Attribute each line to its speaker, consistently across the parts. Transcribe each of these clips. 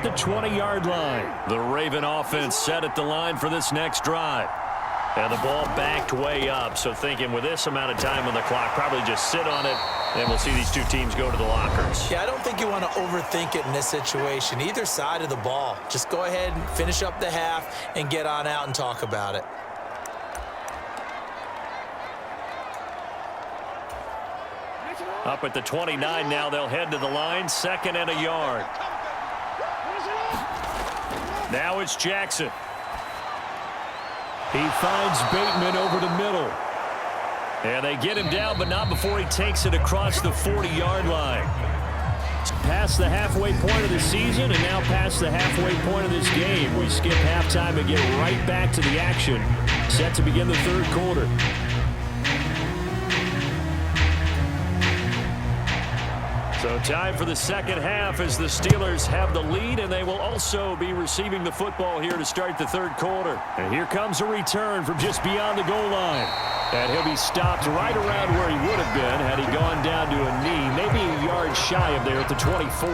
Speaker 1: at the 20-yard line.
Speaker 2: The Raven offense set at the line for this next drive. And the ball backed way up, so thinking with this amount of time on the clock, probably just sit on it, and we'll see these two teams go to the lockers.
Speaker 3: Yeah, I don't think you want to overthink it in this situation. Either side of the ball. Just go ahead and finish up the half and get on out and talk about it.
Speaker 2: Up at the 29 now, they'll head to the line, 2nd and a yard. Now it's Jackson.
Speaker 1: He finds Bateman over the middle.
Speaker 2: And they get him down, but not before he takes it across the 40-yard line.
Speaker 1: Past the halfway point of the season and now past the halfway point of this game. We skip halftime and get right back to the action. Set to begin the third quarter.
Speaker 2: So time for the second half as the Steelers have the lead, and they will also be receiving the football here to start the third quarter.
Speaker 1: And here comes a return from just beyond the goal line. And he'll be stopped right around where he would have been had he gone down to a knee, maybe a yard shy of there at the 24.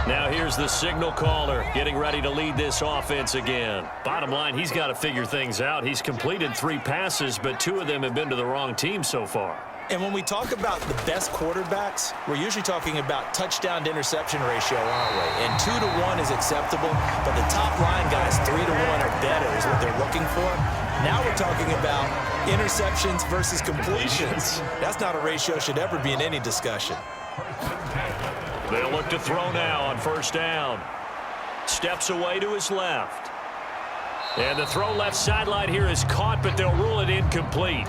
Speaker 2: Now here's the signal caller getting ready to lead this offense again. Bottom line, he's got to figure things out. He's completed 3 passes, but 2 of them have been to the wrong team so far.
Speaker 3: And when we talk about the best quarterbacks, we're usually talking about touchdown to interception ratio, aren't we? And 2 to 1 is acceptable, but the top line guys 3 to 1 or better is what they're looking for. Now we're talking about interceptions versus completions. That's not a ratio should ever be in any discussion.
Speaker 2: They'll look to throw now on first down. Steps away to his left. And the throw left sideline here is caught, but they'll rule it incomplete.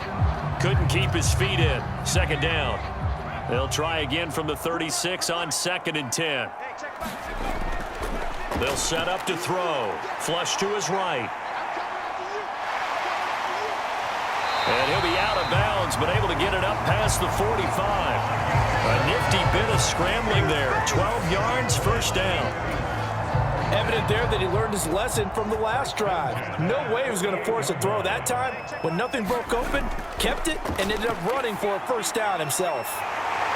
Speaker 2: Couldn't keep his feet in. 2nd down. They'll try again from the 36 on 2nd and 10. They'll set up to throw. Flush to his right. And he'll be out of bounds, but able to get it up past the 45. A nifty bit of scrambling there. 12 yards, first down.
Speaker 3: Evident there that he learned his lesson from the last drive. No way he was going to force a throw that time. When nothing broke open, kept it, and ended up running for a first down himself.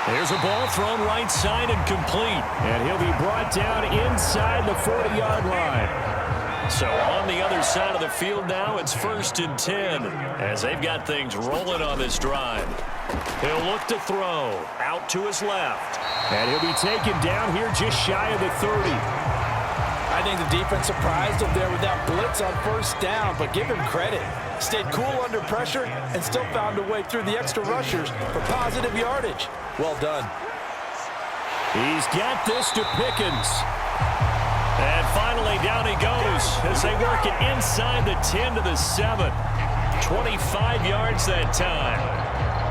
Speaker 1: There's a ball thrown right side and complete. And he'll be brought down inside the 40-yard line.
Speaker 2: So on the other side of the field now, it's 1st and 10 as they've got things rolling on this drive. He'll look to throw out to his left.
Speaker 1: And he'll be taken down here just shy of the 30.
Speaker 3: I think the defense surprised him there with that blitz on first down, but give him credit. Stayed cool under pressure and still found a way through the extra rushers for positive yardage. Well done.
Speaker 1: He's got this to Pickens.
Speaker 2: And finally down he goes as they work it inside the 10 to the 7. 25 yards that time.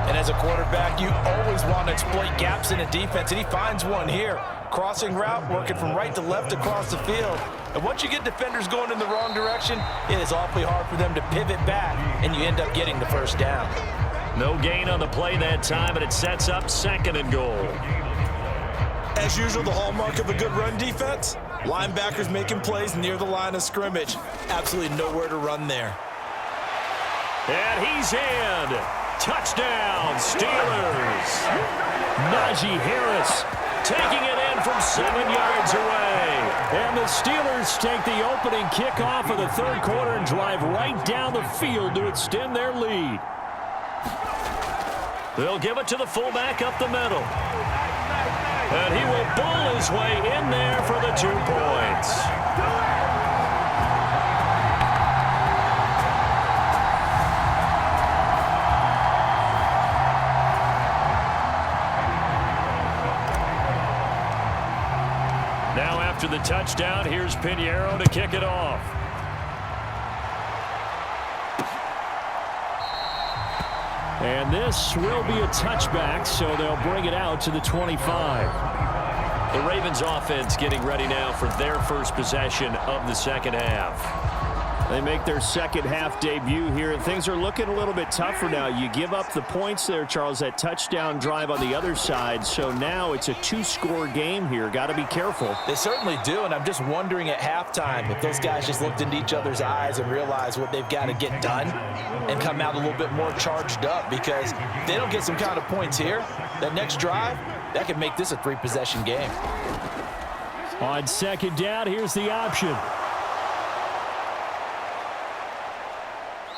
Speaker 3: And as a quarterback, you always want to exploit gaps in a defense, and he finds one here. Crossing route, working from right to left across the field. And once you get defenders going in the wrong direction, it is awfully hard for them to pivot back, and you end up getting the first down.
Speaker 2: No gain on the play that time, and it sets up 2nd and goal.
Speaker 3: As usual, the hallmark of a good run defense, linebackers making plays near the line of scrimmage. Absolutely nowhere to run there.
Speaker 2: And he's in. Touchdown, Steelers.
Speaker 1: Najee Harris taking it in from 7 yards away. And the Steelers take the opening kickoff of the third quarter and drive right down the field to extend their lead.
Speaker 2: They'll give it to the fullback up the middle. And he will bull his way in there for the 2 points. Now after the touchdown, here's Pinheiro to kick it off.
Speaker 1: And this will be a touchback, so they'll bring it out to the 25.
Speaker 2: The Ravens offense getting ready now for their first possession of the second half.
Speaker 1: They make their second half debut here, and things are looking a little bit tougher now. You give up the points there, Charles, that touchdown drive on the other side. So now it's a 2-score game here. Got to be careful.
Speaker 3: They certainly do, and I'm just wondering at halftime if those guys just looked into each other's eyes and realized what they've got to get done and come out a little bit more charged up, because if they don't get some kind of points here, that next drive, that could make this a 3-possession game.
Speaker 1: On second down, here's the option.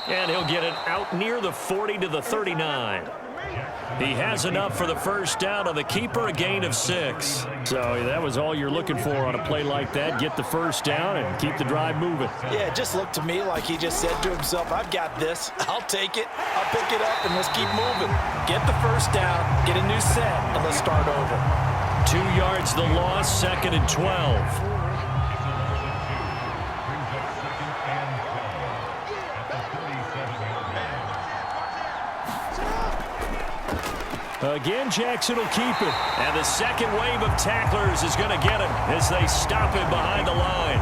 Speaker 2: And he'll get it out near the 40 to the 39. He has enough for the first down on the keeper, a gain of 6.
Speaker 1: So that was all you're looking for on a play like that. Get the first down and keep the drive moving.
Speaker 3: Yeah, it just looked to me like he just said to himself, I've got this. I'll take it. I'll pick it up, and let's keep moving. Get the first down, get a new set, and let's start over.
Speaker 2: 2 yards the loss, 2nd and 12.
Speaker 1: Again, Jackson will keep it.
Speaker 2: And the second wave of tacklers is going to get him as they stop him behind the line.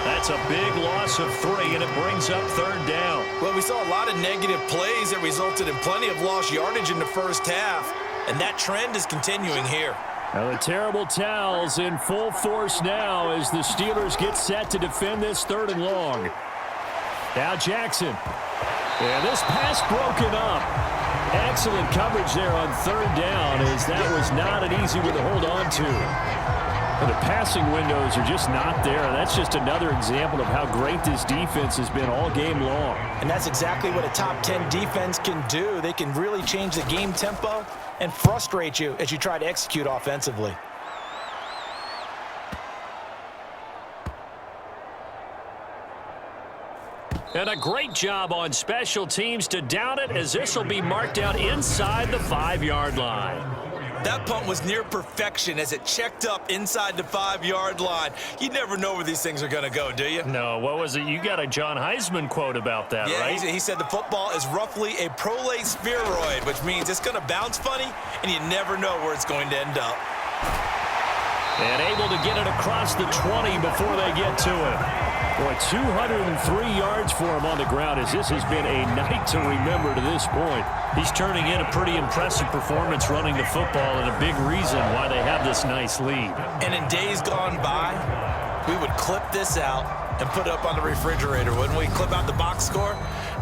Speaker 2: That's a big loss of 3, and it brings up 3rd down.
Speaker 3: Well, we saw a lot of negative plays that resulted in plenty of lost yardage in the first half, and that trend is continuing here.
Speaker 1: Now the terrible towels in full force now as the Steelers get set to defend this 3rd and long. Now Jackson. And this pass broken up. Excellent coverage there on 3rd down as that was not an easy one to hold on to. And the passing windows are just not there. That's just another example of how great this defense has been all game long.
Speaker 3: And that's exactly what a top 10 defense can do. They can really change the game tempo and frustrate you as you try to execute offensively.
Speaker 2: And a great job on special teams to down it as this will be marked out inside the 5-yard line.
Speaker 3: That punt was near perfection as it checked up inside the 5-yard line. You never know where these things are going to go, do you?
Speaker 2: No, what was it? You got a John Heisman quote about that, right?
Speaker 3: Yeah, he said the football is roughly a prolate spheroid, which means it's going to bounce funny, and you never know where it's going to end up.
Speaker 2: And able to get it across the 20 before they get to it.
Speaker 1: Boy, 203 yards for him on the ground as this has been a night to remember to this point.
Speaker 2: He's turning in a pretty impressive performance running the football and a big reason why they have this nice lead.
Speaker 3: And in days gone by, we would clip this out and put it up on the refrigerator, wouldn't we? Clip out the box score.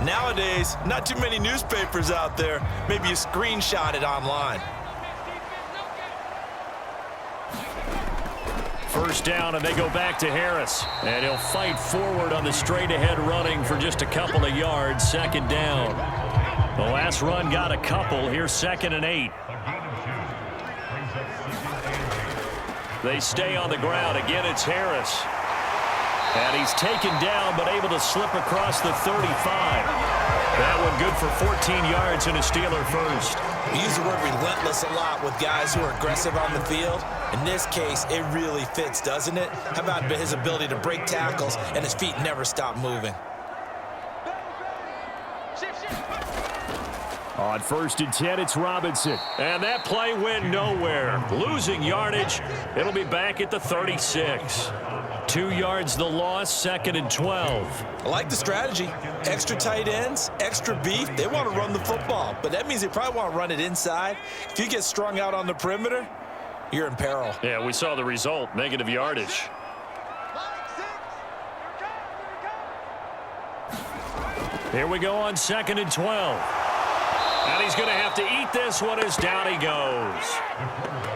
Speaker 3: Nowadays, not too many newspapers out there. Maybe you screenshot it online.
Speaker 2: First down, and they go back to Harris. And he'll fight forward on the straight-ahead running for just a couple of yards. 2nd down. The last run got a couple. Here's 2nd and 8. They stay on the ground. Again, it's Harris. And he's taken down, but able to slip across the 35. That one good for 14 yards and a Steeler first.
Speaker 3: We use the word relentless a lot with guys who are aggressive on the field. In this case, it really fits, doesn't it? How about his ability to break tackles and his feet never stop moving?
Speaker 1: On 1st and 10, it's Robinson.
Speaker 2: And that play went nowhere. Losing yardage. It'll be back at the 36. 2 yards the loss, 2nd and 12.
Speaker 3: I like the strategy. Extra tight ends, extra beef. They want to run the football, but that means they probably want to run it inside. If you get strung out on the perimeter, you're in peril.
Speaker 2: Yeah, we saw the result, negative yardage.
Speaker 1: Here we go on 2nd and 12.
Speaker 2: And he's going to have to eat this one as down he goes.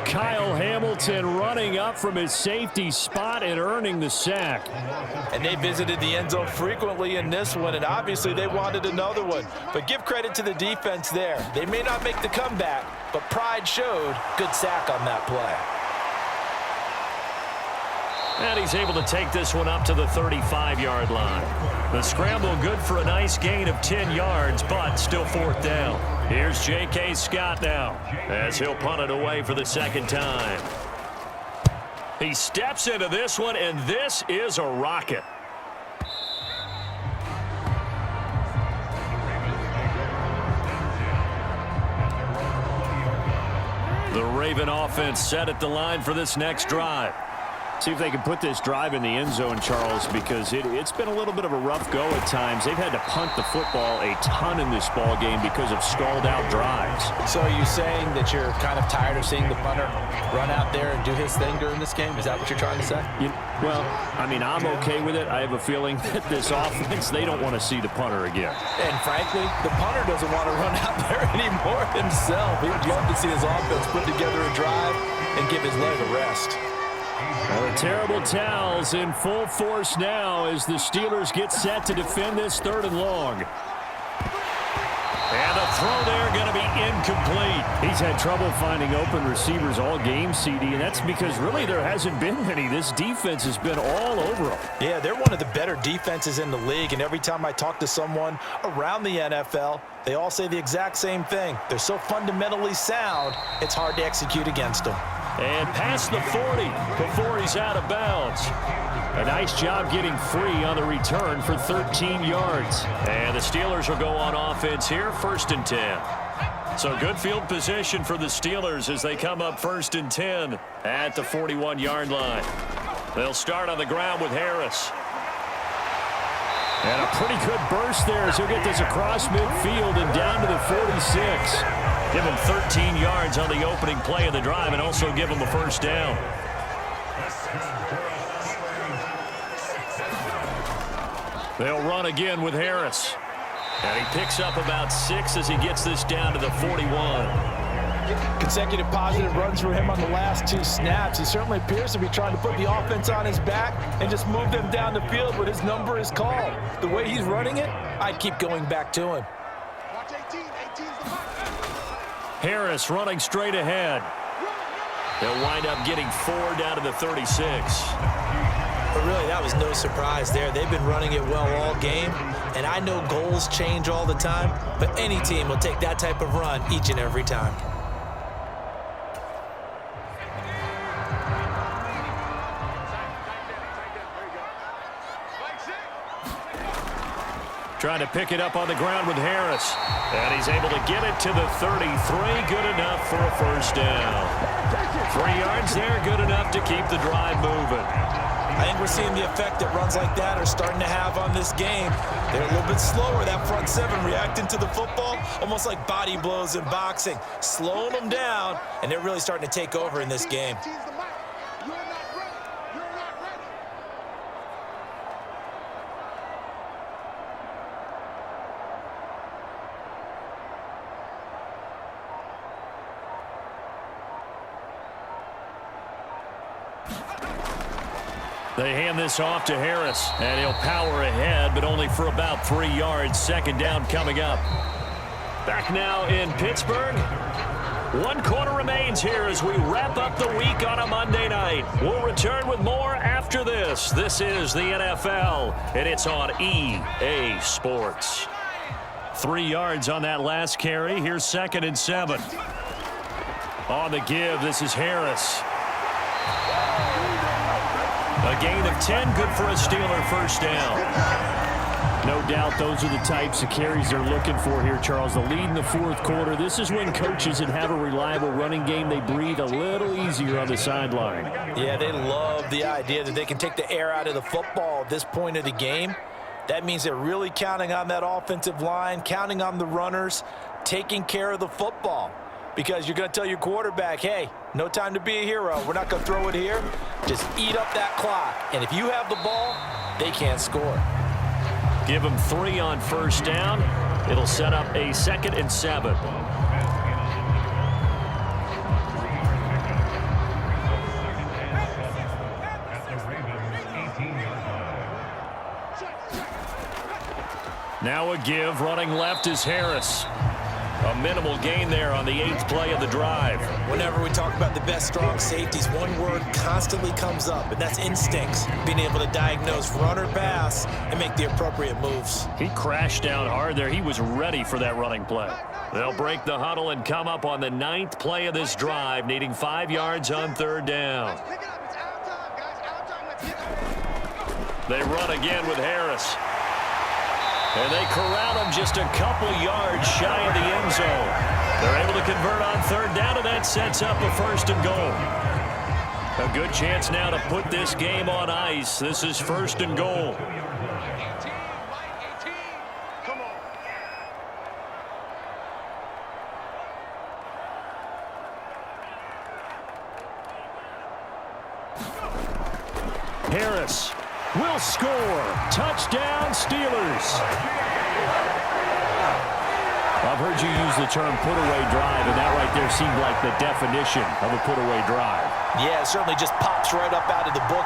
Speaker 1: Kyle Hamilton running up from his safety spot and earning the sack.
Speaker 3: And they visited the end zone frequently in this one, and obviously they wanted another one. But give credit to the defense there. They may not make the comeback, but pride showed. Good sack on that play.
Speaker 2: And he's able to take this one up to the 35-yard line. The scramble good for a nice gain of 10 yards, but still 4th down. Here's J.K. Scott now as he'll punt it away for the 2nd time. He steps into this one, and this is a rocket. The Raven offense set at the line for this next drive.
Speaker 1: See if they can put this drive in the end zone, Charles, because it's been a little bit of a rough go at times. They've had to punt the football a ton in this ball game because of stalled-out drives.
Speaker 3: So are you saying that you're kind of tired of seeing the punter run out there and do his thing during this game? Is that what you're trying to say?
Speaker 1: Well, I mean, I'm okay with it. I have a feeling that this offense, they don't want to see the punter again.
Speaker 3: And frankly, the punter doesn't want to run out there anymore himself. He would love to see his offense put together a drive and give his leg a rest.
Speaker 1: Well, Terrible towels in full force now as the Steelers get set to defend this 3rd and long.
Speaker 2: And the throw there going to be incomplete.
Speaker 1: He's had trouble finding open receivers all game, CD, and that's because really there hasn't been many. This defense has been all over them.
Speaker 3: Yeah, they're one of the better defenses in the league, and every time I talk to someone around the NFL, they all say the exact same thing. They're so fundamentally sound, it's hard to execute against them.
Speaker 2: And past the 40 before he's out of bounds.
Speaker 1: A nice job getting free on the return for 13 yards.
Speaker 2: And the Steelers will go on offense here, 1st and 10. So good field position for the Steelers as they come up 1st and 10 at the 41-yard line. They'll start on the ground with Harris.
Speaker 1: And a pretty good burst there as he'll get this across midfield and down to the 46.
Speaker 2: Give him 13 yards on the opening play of the drive and also give him a 1st down. They'll run again with Harris. And he picks up about 6 as he gets this down to the 41.
Speaker 3: Consecutive positive runs for him on the last 2 snaps. He certainly appears to be trying to put the offense on his back and just move them down the field when his number is called. The way he's running it, I'd keep going back to him.
Speaker 2: Harris running straight ahead. They'll wind up getting 4 down to the 36.
Speaker 3: But really, that was no surprise there. They've been running it well all game, and I know goals change all the time, but any team will take that type of run each and every time.
Speaker 2: Trying to pick it up on the ground with Harris. And he's able to get it to the 33. Good enough for a 1st down. 3 yards there, good enough to keep the drive moving.
Speaker 3: I think we're seeing the effect that runs like that are starting to have on this game. They're a little bit slower, that front 7 reacting to the football, almost like body blows in boxing, slowing them down, and they're really starting to take over in this game.
Speaker 2: They hand this off to Harris, and he'll power ahead, but only for about 3 yards. 2nd down coming up. Back now in Pittsburgh. 1 quarter remains here as we wrap up the week on a Monday night. We'll return with more after this. This is the NFL, and it's on EA Sports. 3 yards on that last carry. Here's 2nd and 7. On the give, this is Harris. A gain of 10, good for a Steeler 1st down.
Speaker 1: No doubt those are the types of carries they're looking for here, Charles. The lead in the 4th quarter. This is when coaches that have a reliable running game, they breathe a little easier on the sideline.
Speaker 3: Yeah, they love the idea that they can take the air out of the football at this point of the game. That means they're really counting on that offensive line, counting on the runners, taking care of the football. Because you're going to tell your quarterback, hey, no time to be a hero. We're not going to throw it here. Just eat up that clock. And if you have the ball, they can't score.
Speaker 2: Give them 3 on 1st down. It'll set up a 2nd and 7. Now a give. Running left is Harris. A minimal gain there on the 8th play of the drive.
Speaker 3: Whenever we talk about the best strong safeties, one word constantly comes up, and that's instincts. Being able to diagnose run or pass and make the appropriate moves.
Speaker 2: He crashed down hard there. He was ready for that running play. They'll break the huddle and come up on the 9th play of this drive, needing 5 yards on 3rd down. They run again with Harris. And they corral him just a couple yards shy of the end zone. They're able to convert on 3rd down, and that sets up a 1st and goal. A good chance now to put this game on ice. This is 1st and goal. Harris will score. Touchdown, Steelers. I've heard you use the term put-away drive, and that right there seemed like the definition of a put-away drive.
Speaker 3: Yeah, it certainly just pops right up out of the book.